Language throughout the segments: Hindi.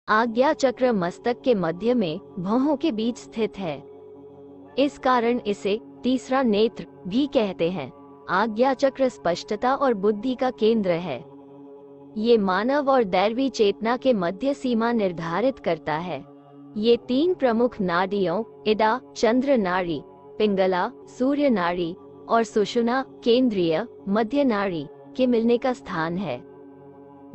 आज्ञा चक्र मस्तक के मध्य में भौहों के बीच स्थित है। इस कारण इसे तीसरा नेत्र भी कहते हैं। आज्ञा चक्र स्पष्टता और बुद्धि का केंद्र है। ये मानव और दैवी चेतना के मध्य सीमा निर्धारित करता है। ये 3 प्रमुख नाड़ियों इड़ा, चंद्र नाड़ी, पिंगला, सूर्य नाड़ी और सुषुम्ना, केंद्रीय मध्य नाड़ी के मिलने का स्थान है।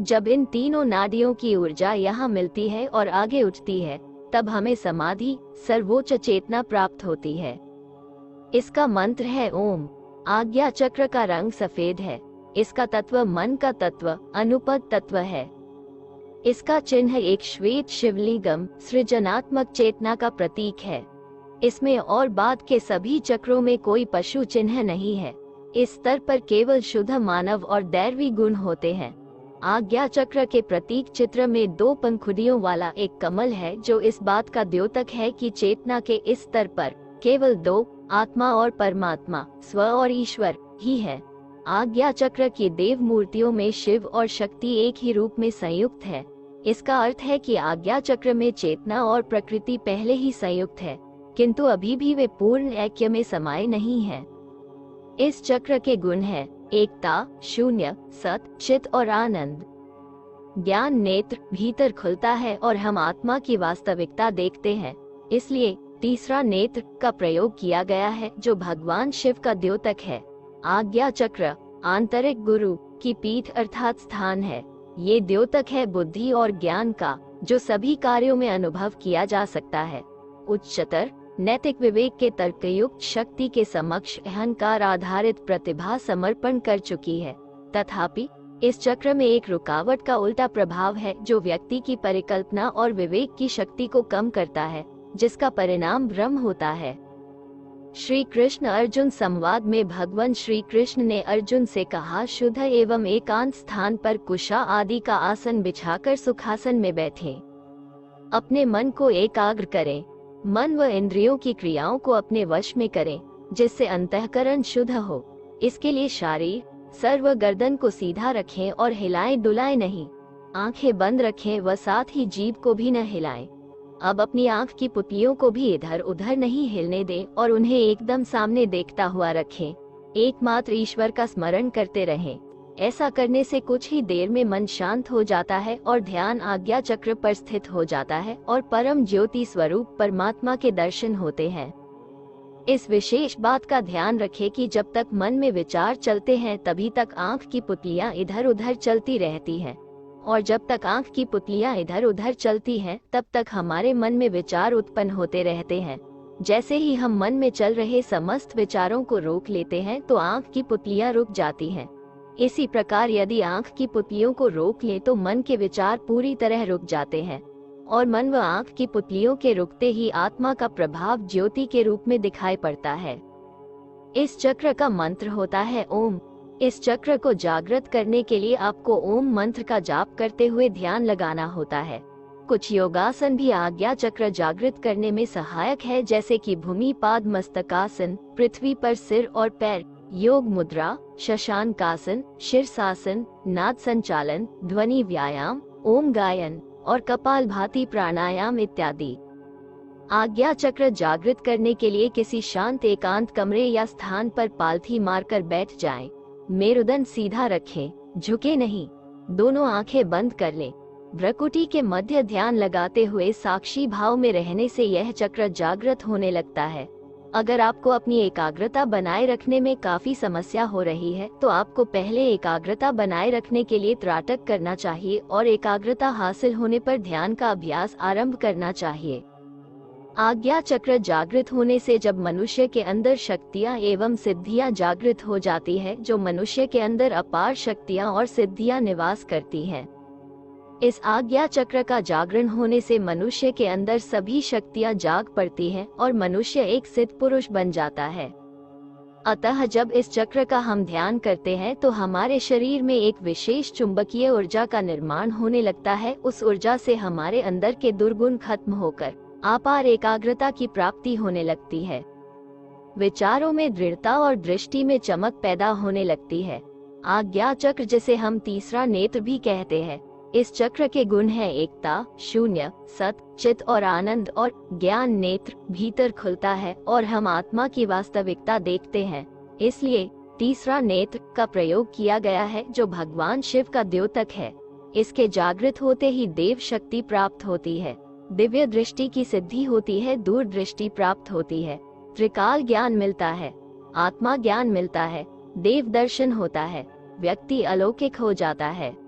जब इन तीनों नाड़ियों की ऊर्जा यहाँ मिलती है और आगे उठती है, तब हमें समाधि, सर्वोच्च चेतना प्राप्त होती है। इसका मंत्र है ओम। आज्ञा चक्र का रंग सफेद है। इसका तत्व मन का तत्व, अनुपद तत्व है। इसका चिन्ह एक श्वेत शिवलिंगम, सृजनात्मक चेतना का प्रतीक है। इसमें और बाद के सभी चक्रों में कोई पशु चिन्ह नहीं है। इस स्तर पर केवल शुद्ध मानव और दैवी गुण होते हैं। आज्ञा चक्र के प्रतीक चित्र में 2 पंखुड़ियों वाला एक कमल है, जो इस बात का द्योतक है कि चेतना के इस स्तर पर केवल 2, आत्मा और परमात्मा, स्व और ईश्वर ही है। आज्ञा चक्र की देव मूर्तियों में शिव और शक्ति एक ही रूप में संयुक्त है। इसका अर्थ है कि आज्ञा चक्र में चेतना और प्रकृति पहले ही संयुक्त है, किंतु अभी भी वे पूर्ण ऐक्य में समाये नहीं हैं। इस चक्र के गुण हैं एकता, शून्य, सत, चित और आनंद। ज्ञान नेत्र भीतर खुलता है और हम आत्मा की वास्तविकता देखते हैं। इसलिए तीसरा नेत्र का प्रयोग किया गया है, जो भगवान शिव का द्योतक है। आज्ञा चक्र आंतरिक गुरु की पीठ अर्थात स्थान है। ये द्योतक है बुद्धि और ज्ञान का, जो सभी कार्यों में अनुभव किया जा सकता है। उच्चतर नैतिक विवेक के तर्कयुक्त शक्ति के समक्ष अहंकार आधारित प्रतिभा समर्पण कर चुकी है। तथापि इस चक्र में एक रुकावट का उल्टा प्रभाव है, जो व्यक्ति की परिकल्पना और विवेक की शक्ति को कम करता है, जिसका परिणाम भ्रम होता है। श्री कृष्ण अर्जुन संवाद में भगवान श्री कृष्ण ने अर्जुन से कहा, शुद्ध एवं एकांत स्थान पर कुशा आदि का आसन बिछाकर सुखासन में बैठें। अपने मन को एकाग्र करें। मन व इंद्रियों की क्रियाओं को अपने वश में करें, जिससे अंतःकरण शुद्ध हो। इसके लिए शारीर, सर व गर्दन को सीधा रखें और हिलाएं डुलाएं नहीं। आंखें बंद रखें व साथ ही जीभ को भी न हिलाएं। अब अपनी आंख की पुतलियों को भी इधर उधर नहीं हिलने दें और उन्हें एकदम सामने देखता हुआ रखें। एकमात्र ईश्वर का स्मरण करते रहें। ऐसा करने से कुछ ही देर में मन शांत हो जाता है और ध्यान आज्ञा चक्र पर स्थित हो जाता है और परम ज्योति स्वरूप परमात्मा के दर्शन होते हैं। इस विशेष बात का ध्यान रखें कि जब तक मन में विचार चलते हैं, तभी तक आंख की पुतलियां इधर उधर चलती रहती हैं, और जब तक आंख की पुतलियां इधर उधर चलती हैं, तब तक हमारे मन में विचार उत्पन्न होते रहते हैं। जैसे ही हम मन में चल रहे समस्त विचारों को रोक लेते हैं, तो आंख की पुतलियां रुक जाती हैं। इसी प्रकार यदि आंख की पुतलियों को रोक ले तो मन के विचार पूरी तरह रुक जाते हैं, और मन व आंख की पुतलियों के रुकते ही आत्मा का प्रभाव ज्योति के रूप में दिखाई पड़ता है। इस चक्र का मंत्र होता है ओम। इस चक्र को जागृत करने के लिए आपको ओम मंत्र का जाप करते हुए ध्यान लगाना होता है। कुछ योगासन भी आज्ञा चक्र जागृत करने में सहायक है, जैसे कि भूमि पाद मस्तकासन, पृथ्वी पर सिर और पैर, योग मुद्रा, शशांकासन, शीर्षासन, नाद संचालन, ध्वनि व्यायाम, ओम गायन और कपालभाति प्राणायाम इत्यादि। आज्ञा चक्र जागृत करने के लिए किसी शांत एकांत कमरे या स्थान पर पालथी मारकर बैठ जाएं। मेरुदंड सीधा रखें, झुके नहीं। दोनों आंखें बंद कर लें। भ्रकुटी के मध्य ध्यान लगाते हुए साक्षी भाव में रहने से यह चक्र जागृत होने लगता है। अगर आपको अपनी एकाग्रता बनाए रखने में काफी समस्या हो रही है, तो आपको पहले एकाग्रता बनाए रखने के लिए त्राटक करना चाहिए और एकाग्रता हासिल होने पर ध्यान का अभ्यास आरंभ करना चाहिए। आज्ञा चक्र जागृत होने से जब मनुष्य के अंदर शक्तियां एवं सिद्धियां जागृत हो जाती है, जो मनुष्य के अंदर अपार शक्तियां और सिद्धियां निवास करती हैं। इस आज्ञा चक्र का जागरण होने से मनुष्य के अंदर सभी शक्तियां जाग पड़ती हैं और मनुष्य एक सिद्ध पुरुष बन जाता है। अतः जब इस चक्र का हम ध्यान करते हैं, तो हमारे शरीर में एक विशेष चुंबकीय ऊर्जा का निर्माण होने लगता है। उस ऊर्जा से हमारे अंदर के दुर्गुण खत्म होकर अपार एकाग्रता की प्राप्ति होने लगती है। विचारों में दृढ़ता और दृष्टि में चमक पैदा होने लगती है। आज्ञा चक्र, जिसे हम तीसरा नेत्र भी कहते हैं, इस चक्र के गुण है एकता, शून्य, सत, चित और आनंद, और ज्ञान नेत्र भीतर खुलता है और हम आत्मा की वास्तविकता देखते हैं। इसलिए तीसरा नेत्र का प्रयोग किया गया है, जो भगवान शिव का द्योतक है। इसके जागृत होते ही देव शक्ति प्राप्त होती है, दिव्य दृष्टि की सिद्धि होती है, दूरदृष्टि प्राप्त होती है, त्रिकाल ज्ञान मिलता है, आत्मा ज्ञान मिलता है, देव दर्शन होता है, व्यक्ति अलौकिक हो जाता है।